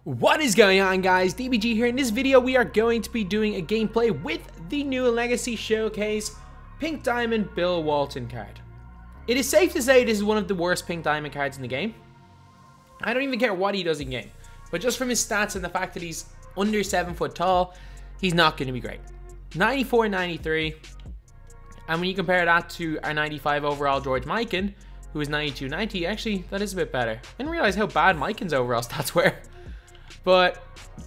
What is going on, guys? DBG here. In this video we are going to be doing a gameplay with the new Legacy Showcase Pink Diamond Bill Walton card. It is safe to say this is one of the worst Pink Diamond cards in the game. I don't even care what he does in game, but just from his stats and the fact that he's under 7 foot tall, he's not going to be great. 94, 93, and when you compare that to our 95 overall George Mikan, who is 92, 90, actually that is a bit better. I didn't realize how bad Mikan's overall stats were. But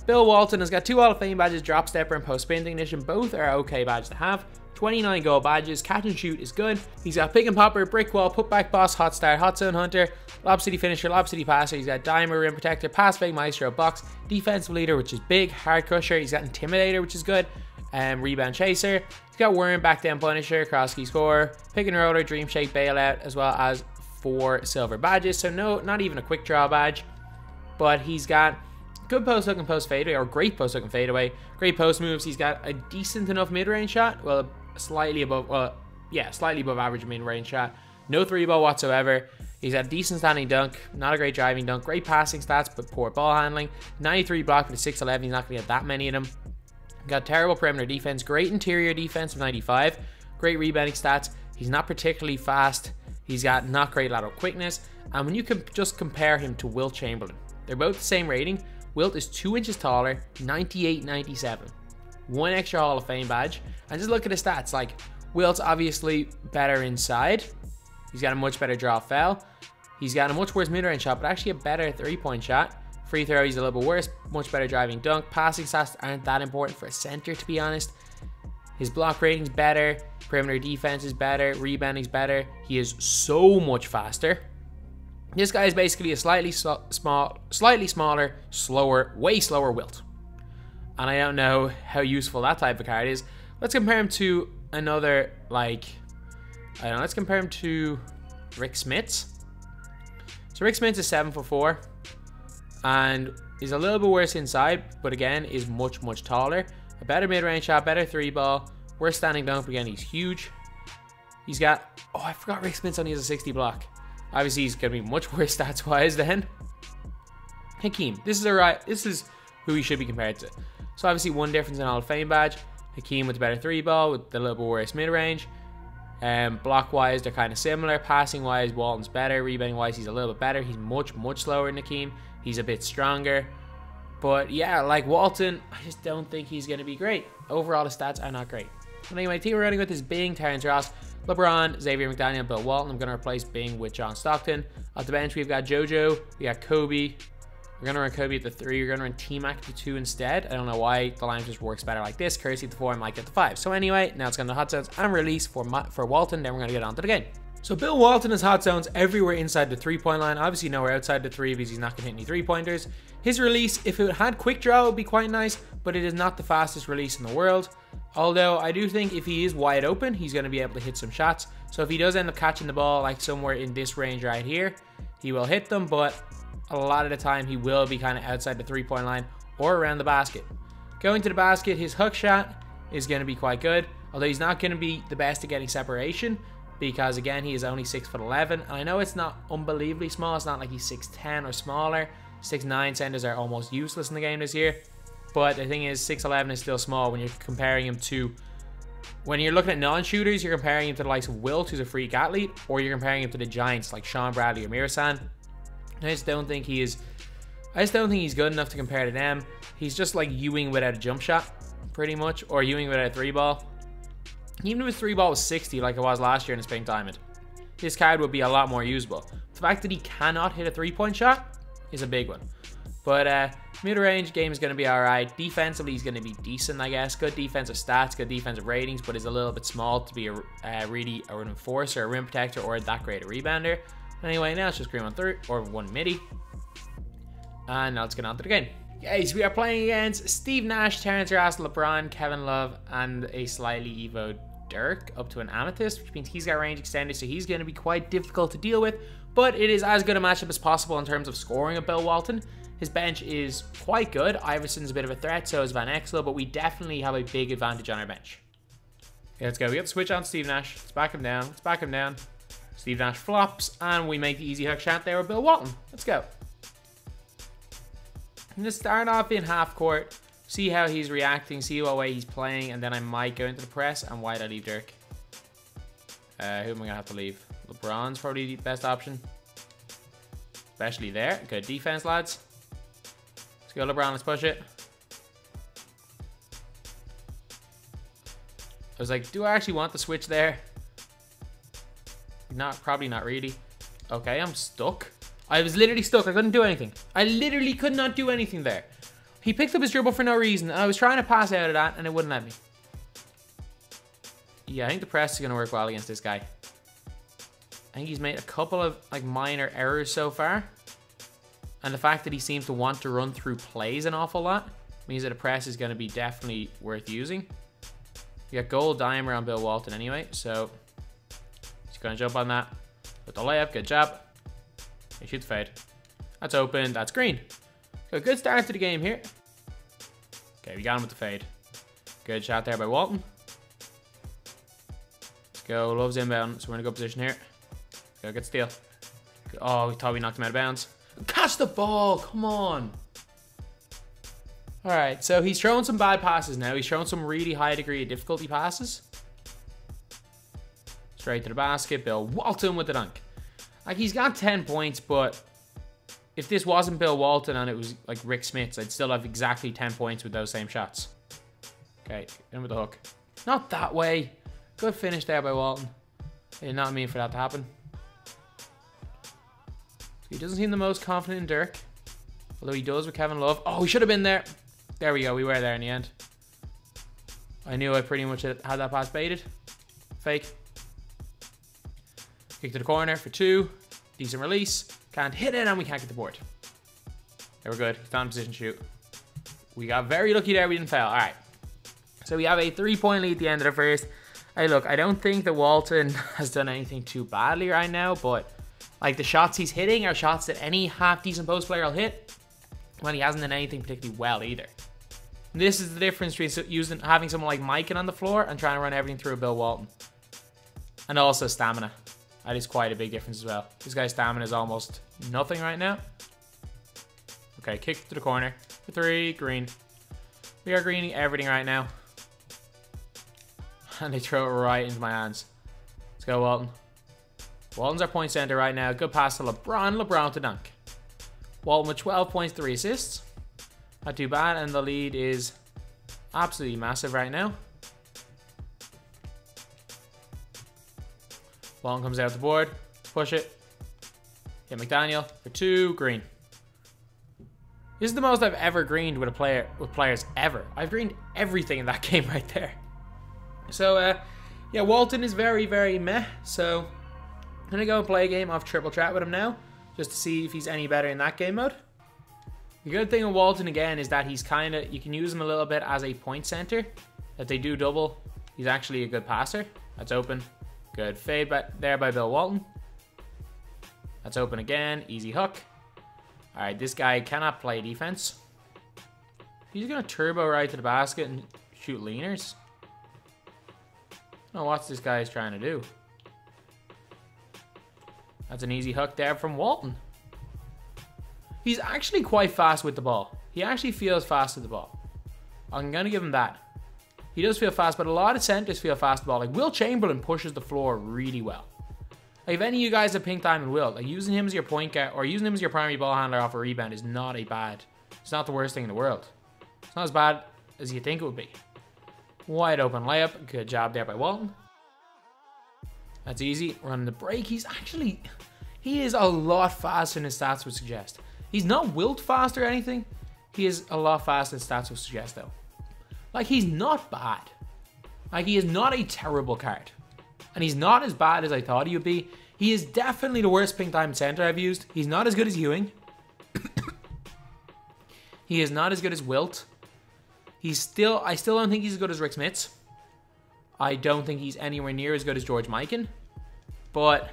Bill Walton has got 2 Hall of Fame badges, Drop Stepper and Post Spin Ignition. Both are okay badges to have. 29 gold badges, Catch and Shoot is good. He's got Pick and Popper, Brick Wall, Putback Boss, Hot Start, Hot Zone Hunter, Lob City Finisher, Lob City Passer. He's got Diamond Rim Protector, Pass Fake Maestro, Box, Defensive Leader, which is big, Hard Crusher. He's got Intimidator, which is good, Rebound Chaser. He's got Worm, Back Down Punisher, Cross Key Scorer, Pick and Roller, Dream Shake Bailout, as well as 4 silver badges. So no, not even a quick draw badge, but he's got good post hook and post fadeaway, or great post hook and fadeaway. Great post moves. He's got a decent enough mid-range shot. Well, slightly above average mid-range shot. No 3-ball whatsoever. He's got a decent standing dunk. Not a great driving dunk. Great passing stats, but poor ball handling. 93 block with a 6'11". He's not going to get that many of them. Got terrible perimeter defense. Great interior defense with 95. Great rebounding stats. He's not particularly fast. He's got not great lateral quickness. And when you can just compare him to Wilt Chamberlain, they're both the same rating. Wilt is 2 inches taller, 98, 97. 1 extra Hall of Fame badge. And just look at his stats. Like, Wilt's obviously better inside. He's got a much better draw foul. He's got a much worse mid-range shot, but actually a better 3-point shot. Free throw, he's a little bit worse. Much better driving dunk. Passing stats aren't that important for a center, to be honest. His block rating's better. Perimeter defense is better. Rebounding's better. He is so much faster. This guy is basically a slightly smaller, slower, way slower Wilt. And I don't know how useful that type of card is. Let's compare him to another, like, I don't know, let's compare him to Rick Smits. So Rick Smits is 7'4", and is a little bit worse inside, but again, is much, much taller. A better mid-range shot, better 3-ball, worse standing dunk, again, he's huge. He's got, oh, I forgot Rick Smits only has a 60 block. Obviously, he's going to be much worse stats-wise then. Hakeem. This is who he should be compared to. So obviously, one difference in Hall of Fame badge. Hakeem with the better 3-ball, with the little bit worse mid-range. Block-wise, they're kind of similar. Passing-wise, Walton's better. Rebounding-wise, he's a little bit better. He's much, much slower than Hakeem. He's a bit stronger. But yeah, like Walton, I just don't think he's going to be great. Overall, the stats are not great. But anyway, team we're running with is Bing, Terrence Ross, LeBron, Xavier McDaniel, Bill Walton. I'm going to replace Bing with John Stockton. At the bench, we've got JoJo. We got Kobe. We're going to run Kobe at the 3. We're going to run T-Mac at the 2 instead. I don't know why the line just works better like this. Kersey at the 4 and Mike at the 5. So anyway, now it's going to hot zones and release for Walton. Then we're going to get on to the game. So Bill Walton has hot zones everywhere inside the 3-point line. Obviously nowhere outside the 3 because he's not going to hit any 3-pointers. His release, if it had quick draw, it would be quite nice, but it is not the fastest release in the world. Although I do think if he is wide open, he's going to be able to hit some shots. So if he does end up catching the ball like somewhere in this range right here, he will hit them, but a lot of the time he will be kind of outside the 3-point line or around the basket. Going to the basket, his hook shot is going to be quite good, although he's not going to be the best at getting separation because, again, he is only 6'11", and I know it's not unbelievably small. It's not like he's 6'10" or smaller. 6'9" centers are almost useless in the game this year, but the thing is 6'11" is still small when you're comparing him to, when you're looking at non-shooters, you're comparing him to the likes of Wilt, who's a freak athlete, or you're comparing him to the giants like Sean Bradley or Mirasan. I just don't think he's good enough to compare to them. He's just like Ewing without a jump shot, pretty much, or Ewing without a 3-ball. Even if his 3-ball was 60 like it was last year in his Pink Diamond, this card would be a lot more usable. The fact that he cannot hit a 3-point shot is a big one. But mid-range game is going to be alright. Defensively, he's going to be decent, I guess. Good defensive stats, good defensive ratings, but is a little bit small to be really an enforcer, a rim protector, or that great a rebounder. Anyway, now it's just green 1 or 1 midi. And now let's get on to the game. Guys, we are playing against Steve Nash, Terrence Ross, LeBron, Kevin Love, and a slightly evo Dirk up to an Amethyst, which means he's got range extended, so he's going to be quite difficult to deal with. But it is as good a matchup as possible in terms of scoring of Bill Walton. His bench is quite good. Iverson's a bit of a threat, so is Van Exel, but we definitely have a big advantage on our bench. Okay, let's go. We have to switch on Steve Nash. Let's back him down. Let's back him down. Steve Nash flops, and we make the easy hook shot there with Bill Walton. Let's go. I'm going to start off in half court, see how he's reacting, see what way he's playing, and then I might go into the press, and why'd I leave Dirk? Who am I going to have to leave? LeBron's probably the best option. Especially there. Good defense, lads. Let's go, LeBron. Let's push it. I was like, do I actually want the switch there? Probably not really. Okay, I'm stuck. I was literally stuck. I couldn't do anything. I literally could not do anything there. He picked up his dribble for no reason. And I was trying to pass out of that, and it wouldn't let me. Yeah, I think the press is going to work well against this guy. I think he's made a couple of like minor errors so far. And the fact that he seems to want to run through plays an awful lot means that a press is going to be definitely worth using. We got gold dimer on Bill Walton anyway, so he's going to jump on that with the layup. Good job. He shoots fade. That's open. That's green. So good start to the game here. Okay, we got him with the fade. Good shot there by Walton. Let's go. Loves inbound, so we're in a good position here. Go get steal. Oh, we thought we knocked him out of bounds. Catch the ball. Come on. All right, so he's throwing some bad passes now. He's throwing some really high degree of difficulty passes. Straight to the basket. Bill Walton with the dunk. Like, he's got 10 points, but if this wasn't Bill Walton and it was like Rick Smith's, I'd still have exactly 10 points with those same shots. Okay, in with the hook. Not that way. Good finish there by Walton. I did not mean for that to happen. He doesn't seem the most confident in Dirk. Although he does with Kevin Love. Oh, he should have been there. There we go. We were there in the end. I knew I pretty much had that pass baited. Fake. Kick to the corner for 2. Decent release. Can't hit it and we can't get the board. There we're good. He's not in position to shoot. We got very lucky there. We didn't foul. All right. So we have a 3-point lead at the end of the first. Hey, look, I don't think that Walton has done anything too badly right now, but like the shots he's hitting are shots that any half-decent post player will hit. Well, he hasn't done anything particularly well either. And this is the difference between having someone like Mikan on the floor and trying to run everything through Bill Walton. And also stamina. That is quite a big difference as well. This guy's stamina is almost nothing right now. Okay, kick to the corner for 3, green. We are greening everything right now. And they throw it right into my hands. Let's go, Walton. Walton's our point center right now. Good pass to LeBron. LeBron to dunk. Walton with 12 points, 3 assists. Not too bad, and the lead is absolutely massive right now. Walton comes out the board. Push it. Hit McDaniel for 2, green. This is the most I've ever greened with players ever. I've greened everything in that game right there. So, yeah, Walton is very, very meh. So, I'm going to go and play a game of triple threat with him now, just to see if he's any better in that game mode. The good thing with Walton, again, is that he's kind of, you can use him a little bit as a point center. If they do double, he's actually a good passer. That's open. Good fade there by Bill Walton. That's open again. Easy hook. All right, this guy cannot play defense. He's going to turbo right to the basket and shoot leaners. I don't know what this guy is trying to do. That's an easy hook there from Walton. He's actually quite fast with the ball. He actually feels fast with the ball. I'm going to give him that. He does feel fast, but a lot of centers feel fast with the ball. Like, Will Chamberlain pushes the floor really well. Like, if any of you guys have Pink Diamond Will, like, using him as your point guard or using him as your primary ball handler off a rebound is not a bad. It's not the worst thing in the world. It's not as bad as you think it would be. Wide open layup. Good job there by Walton. That's easy. Running the break. He is a lot faster than his stats would suggest. He's not wilt fast or anything. He is a lot faster than stats would suggest, though. Like, he's not bad. Like, he is not a terrible card. And he's not as bad as I thought he would be. He is definitely the worst Pink Diamond center I've used. He's not as good as Ewing. He is not as good as Wilt. I still don't think he's as good as Rick Smith's. I don't think he's anywhere near as good as George Mikan. But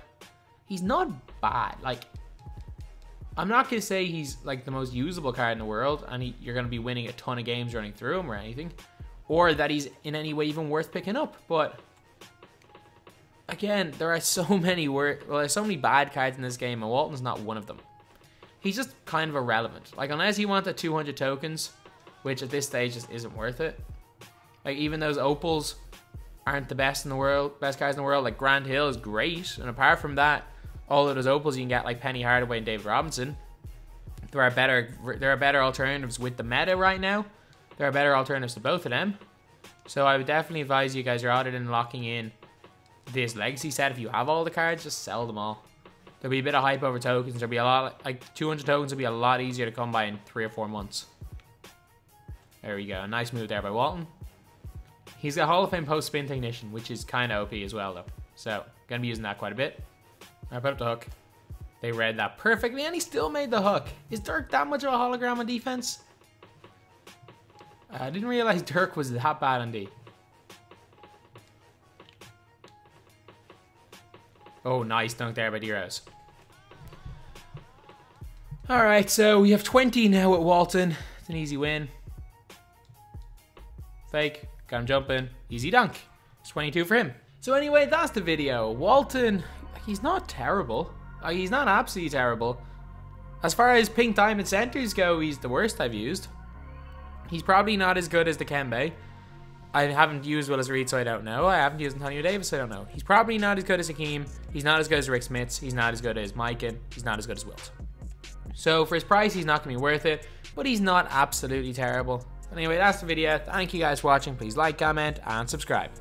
he's not bad. Like, I'm not going to say he's like the most usable card in the world and you're going to be winning a ton of games running through him or anything. Or that he's in any way even worth picking up. But again, there are so many bad cards in this game and Walton's not one of them. he's just kind of irrelevant. Like, unless you want the 200 tokens, which at this stage just isn't worth it. Like, even those opals aren't the best in the world, best guys in the world. Like, Grant Hill is great, and apart from that, all of those opals you can get, like Penny Hardaway and David Robinson. There are better alternatives with the meta right now. There are better alternatives to both of them. So I would definitely advise you guys, rather than locking in this legacy set, if you have all the cards, just sell them all. There'll be a bit of hype over tokens. There'll be a lot, like 200 tokens will be a lot easier to come by in 3 or 4 months. There we go. Nice move there by Walton. He's got Hall of Fame post spin technician, which is kind of OP as well though. So gonna be using that quite a bit. I put up the hook. They read that perfectly, and he still made the hook. Is Dirk that much of a hologram on defense? I didn't realize Dirk was that bad on D. Oh, nice dunk there by D-Rose. Alright, so we have 20 now at Walton. It's an easy win. Fake. Got him jumping. Easy dunk. It's 22 for him. So anyway, that's the video. Walton, he's not terrible. He's not absolutely terrible. As far as pink diamond centers go, he's the worst I've used. He's probably not as good as the Kembe. I haven't used Willis Reed, so I don't know. I haven't used Antonio Davis, so I don't know. He's probably not as good as Hakeem. He's not as good as Rick Smits. He's not as good as Mikan. He's not as good as Wilt. So for his price, he's not going to be worth it, but he's not absolutely terrible. Anyway, that's the video. Thank you guys for watching. Please like, comment, and subscribe.